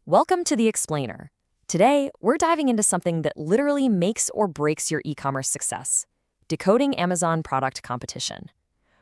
Welcome to The Explainer. Today, we're diving into something that literally makes or breaks your e-commerce success: decoding Amazon product competition.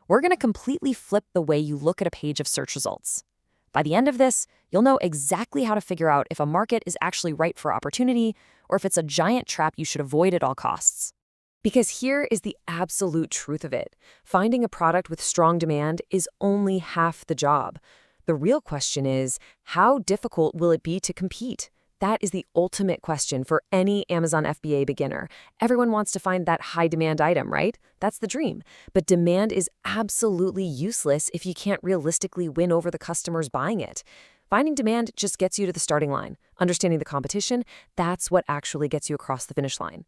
We're going to completely flip the way you look at a page of search results. By the end of this, you'll know exactly how to figure out if a market is actually ripe for opportunity or if it's a giant trap you should avoid at all costs. Because here is the absolute truth of it. Finding a product with strong demand is only half the job. The real question is, how difficult will it be to compete? That is the ultimate question for any Amazon FBA beginner. Everyone wants to find that high-demand item, right? That's the dream. But demand is absolutely useless if you can't realistically win over the customers buying it. Finding demand just gets you to the starting line. Understanding the competition, that's what actually gets you across the finish line.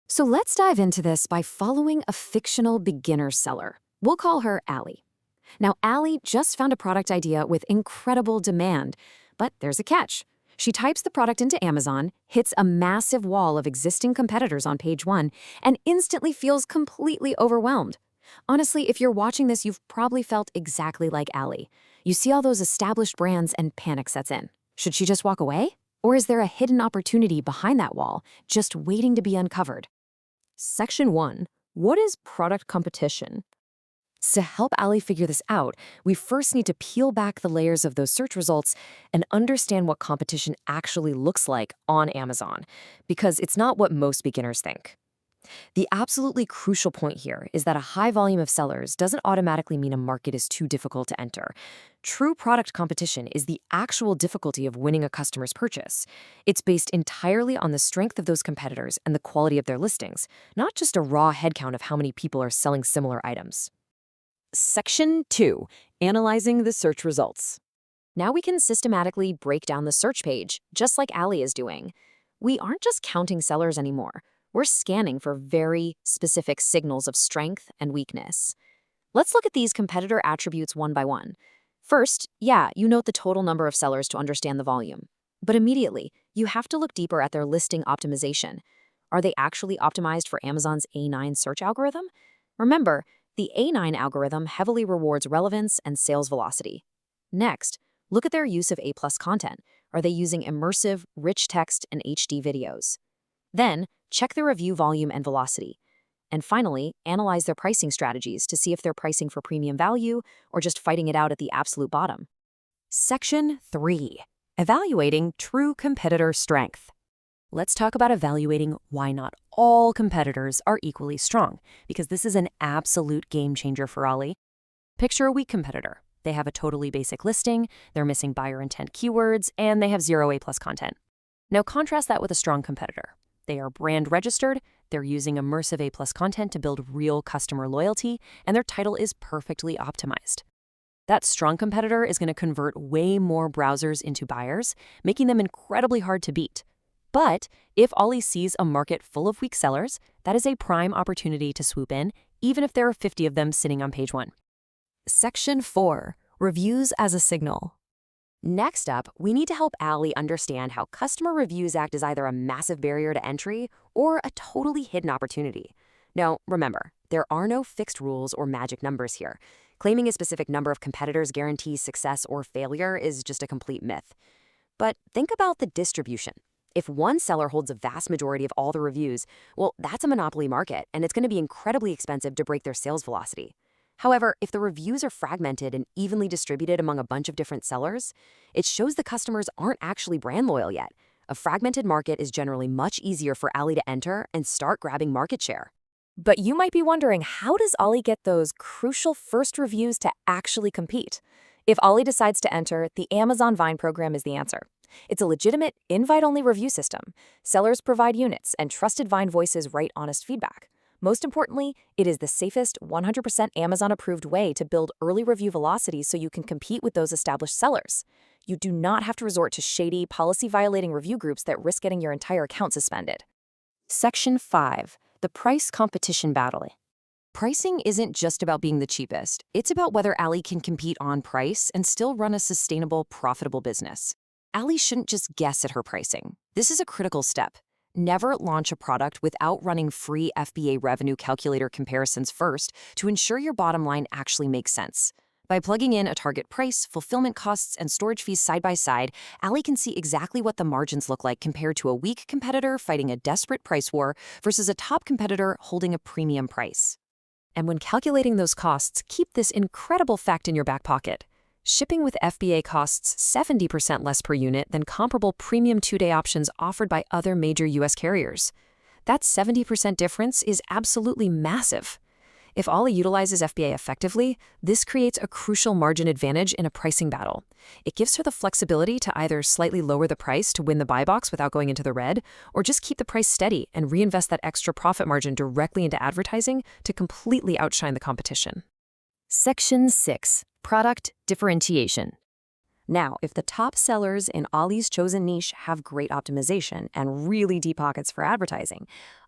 So let's dive into this by following a fictional beginner seller. We'll call her Allie. Now, Allie just found a product idea with incredible demand, but there's a catch. She types the product into Amazon, hits a massive wall of existing competitors on page 1, and instantly feels completely overwhelmed. Honestly, if you're watching this, you've probably felt exactly like Allie. You see all those established brands and panic sets in. Should she just walk away? Or is there a hidden opportunity behind that wall, just waiting to be uncovered? Section 1. What is product competition? To help Allie figure this out, we first need to peel back the layers of those search results and understand what competition actually looks like on Amazon, because it's not what most beginners think. The absolutely crucial point here is that a high volume of sellers doesn't automatically mean a market is too difficult to enter. True product competition is the actual difficulty of winning a customer's purchase. It's based entirely on the strength of those competitors and the quality of their listings, not just a raw headcount of how many people are selling similar items. Section 2. Analyzing the search results. Now we can systematically break down the search page, just like Allie is doing. We aren't just counting sellers anymore. We're scanning for very specific signals of strength and weakness. Let's look at these competitor attributes one by one. First, you note the total number of sellers to understand the volume. But immediately, you have to look deeper at their listing optimization. Are they actually optimized for Amazon's A9 search algorithm? Remember, the A9 algorithm heavily rewards relevance and sales velocity. Next, look at their use of A+ content. Are they using immersive, rich text and HD videos? Then, check their review volume and velocity. And finally, analyze their pricing strategies to see if they're pricing for premium value or just fighting it out at the absolute bottom. Section 3. Evaluating true competitor strength. Let's talk about evaluating why not all competitors are equally strong, because this is an absolute game changer for Allie. Picture a weak competitor. They have a totally basic listing, they're missing buyer intent keywords, and they have 0 A+ content. Now contrast that with a strong competitor. They are brand registered, they're using immersive A+ content to build real customer loyalty, and their title is perfectly optimized. That strong competitor is going to convert way more browsers into buyers, making them incredibly hard to beat. But if Allie sees a market full of weak sellers, that is a prime opportunity to swoop in, even if there are 50 of them sitting on page 1. Section 4. Reviews as a signal. Next up, we need to help Allie understand how customer reviews act as either a massive barrier to entry or a totally hidden opportunity. Now, remember, there are no fixed rules or magic numbers here. Claiming a specific number of competitors guarantees success or failure is just a complete myth. But think about the distribution. If one seller holds a vast majority of all the reviews, well, that's a monopoly market, and it's going to be incredibly expensive to break their sales velocity. However, if the reviews are fragmented and evenly distributed among a bunch of different sellers, it shows the customers aren't actually brand loyal yet. A fragmented market is generally much easier for Allie to enter and start grabbing market share. But you might be wondering, how does Allie get those crucial first reviews to actually compete? If Allie decides to enter, the Amazon Vine program is the answer. It's a legitimate, invite-only review system. Sellers provide units, and trusted Vine voices write honest feedback. Most importantly, it is the safest, 100% Amazon-approved way to build early review velocity so you can compete with those established sellers. You do not have to resort to shady, policy-violating review groups that risk getting your entire account suspended. Section 5. The price competition battle. Pricing isn't just about being the cheapest. It's about whether Allie can compete on price and still run a sustainable, profitable business. Allie shouldn't just guess at her pricing. This is a critical step. Never launch a product without running free FBA revenue calculator comparisons first to ensure your bottom line actually makes sense. By plugging in a target price, fulfillment costs, and storage fees side by side, Ally can see exactly what the margins look like compared to a weak competitor fighting a desperate price war versus a top competitor holding a premium price. And when calculating those costs, keep this incredible fact in your back pocket. Shipping with FBA costs 70% less per unit than comparable premium 2-day options offered by other major US carriers. That 70% difference is absolutely massive. If Ollie utilizes FBA effectively, this creates a crucial margin advantage in a pricing battle. It gives her the flexibility to either slightly lower the price to win the buy box without going into the red, or just keep the price steady and reinvest that extra profit margin directly into advertising to completely outshine the competition. Section 6. Product differentiation. Now, if the top sellers in Ollie's chosen niche have great optimization and really deep pockets for advertising,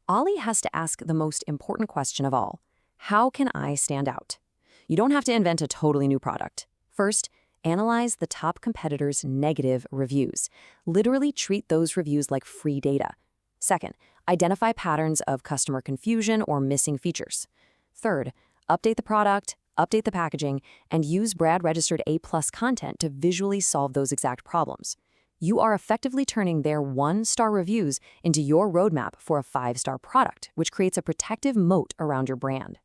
Ollie has to ask the most important question of all. How can I stand out? You don't have to invent a totally new product. First, analyze the top competitors' negative reviews. Literally treat those reviews like free data. Second, identify patterns of customer confusion or missing features. Third, update the product, update the packaging, and use Brad-registered A+ content to visually solve those exact problems. You are effectively turning their 1-star reviews into your roadmap for a 5-star product, which creates a protective moat around your brand.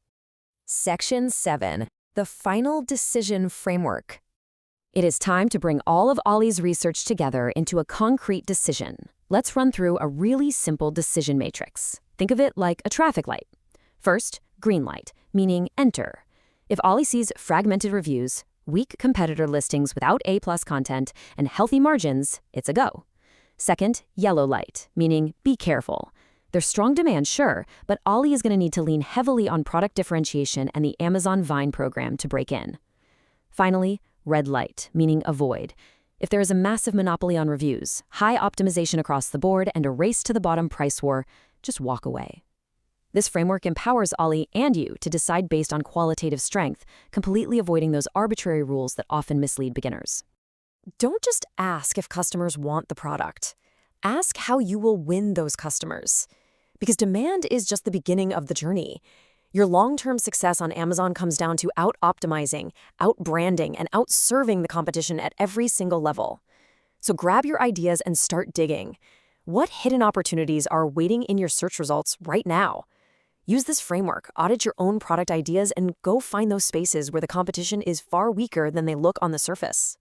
Section 7. The Final Decision Framework. It is time to bring all of Ollie's research together into a concrete decision. Let's run through a really simple decision matrix. Think of it like a traffic light. First, green light, meaning enter. If Ollie sees fragmented reviews, weak competitor listings without A+ content, and healthy margins, it's a go. Second, yellow light, meaning be careful. There's strong demand, sure, but Ollie is going to need to lean heavily on product differentiation and the Amazon Vine program to break in. Finally, red light, meaning avoid. If there is a massive monopoly on reviews, high optimization across the board, and a race to the bottom price war, just walk away. This framework empowers Ollie and you to decide based on qualitative strength, completely avoiding those arbitrary rules that often mislead beginners. Don't just ask if customers want the product. Ask how you will win those customers. Because demand is just the beginning of the journey. Your long-term success on Amazon comes down to out-optimizing, out-branding, and out-serving the competition at every single level. So grab your ideas and start digging. What hidden opportunities are waiting in your search results right now? Use this framework, audit your own product ideas, and go find those spaces where the competition is far weaker than they look on the surface.